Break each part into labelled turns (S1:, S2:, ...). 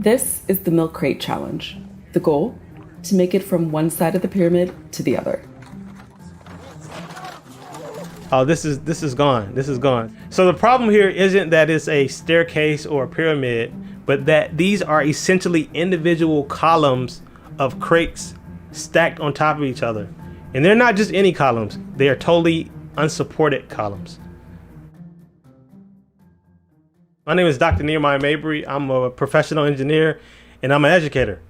S1: This is the milk crate challenge. The goal? To make it from one side of the pyramid to the other.
S2: Oh, this is gone. This is gone. So the problem here isn't that it's a staircase or a pyramid, but that these are essentially individual columns of crates stacked on top of each other. And they're not just any columns, they are totally unsupported columns. My name is Dr. Nehemiah Mabry. I'm a professional engineer and I'm an educator.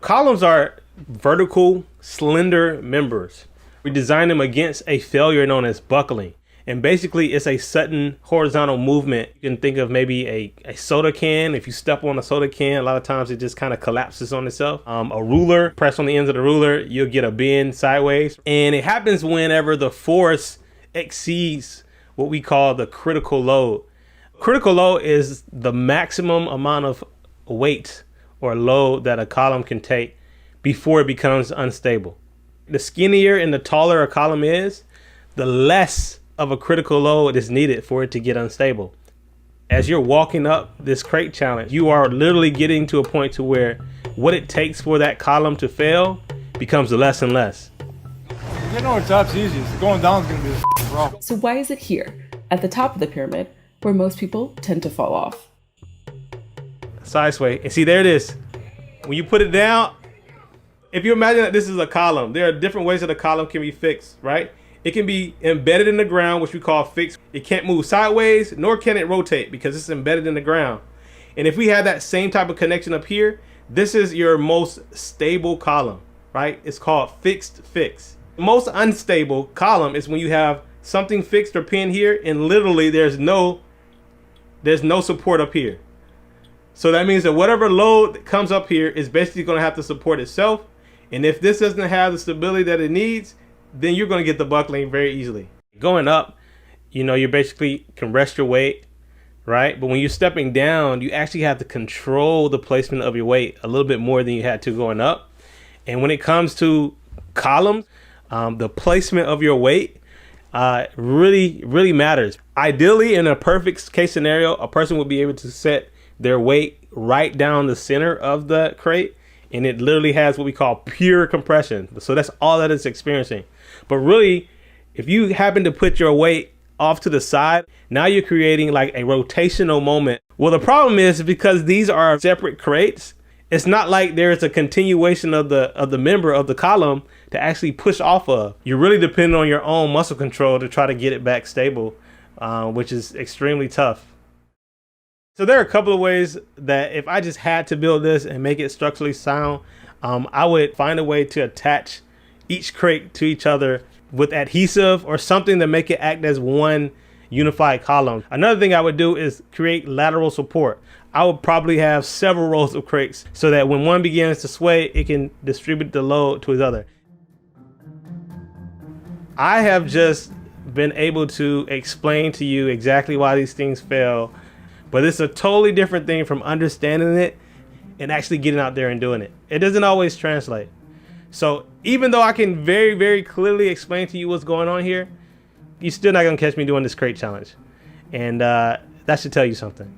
S2: Columns are vertical, slender members. We design them against a failure known as buckling. And basically it's a sudden horizontal movement. You can think of maybe a soda can. If you step on a soda can, a lot of times it just kind of collapses on itself. A ruler, press on the ends of the ruler, you'll get a bend sideways. And it happens whenever the force exceeds what we call the critical load. Critical load is the maximum amount of weight or load that a column can take before it becomes unstable. The skinnier and the taller a column is, the less of a critical load is needed for it to get unstable. As you're walking up this crate challenge, you are literally getting to a point to where what it takes for that column to fail becomes less and less.
S3: Getting over the top's easy. Going down is going to be the problem.
S1: So why is it here, at the top of the pyramid, where most people tend to fall off?
S2: Side sway. And see, there it is. When you put it down, if you imagine that this is a column, there are different ways that a column can be fixed, right? It can be embedded in the ground, which we call fixed. It can't move sideways, nor can it rotate because it's embedded in the ground. And if we have that same type of connection up here, this is your most stable column, right? It's called fixed fix. The most unstable column is when you have something fixed or pinned here and literally there's no support up here. So that means that whatever load that comes up here is basically going to have to support itself. And if this doesn't have the stability that it needs, then you're going to get the buckling very easily. Going up, you basically can rest your weight, right? But when you're stepping down, you actually have to control the placement of your weight a little bit more than you had to going up. And when it comes to columns, the placement of your weight really matters. Ideally, in a perfect case scenario, a person would be able to set their weight right down the center of the crate, and it literally has what we call pure compression. So that's all that it's experiencing. But really, if you happen to put your weight off to the side, now you're creating like a rotational moment. Well, the problem is because these are separate crates, it's not like there's a continuation of the member of the column to actually push off of. You're really depending on your own muscle control to try to get it back stable, which is extremely tough. So there are a couple of ways that if I just had to build this and make it structurally sound, I would find a way to attach each crate to each other with adhesive or something to make it act as one unified column. Another thing I would do is create lateral support. I would probably have several rows of crates so that when one begins to sway, it can distribute the load to its other. I have just been able to explain to you exactly why these things fail. But it's a totally different thing from understanding it and actually getting out there and doing it. It doesn't always translate. So even though I can very, very clearly explain to you what's going on here, you're still not going to catch me doing this crate challenge. And that should tell you something.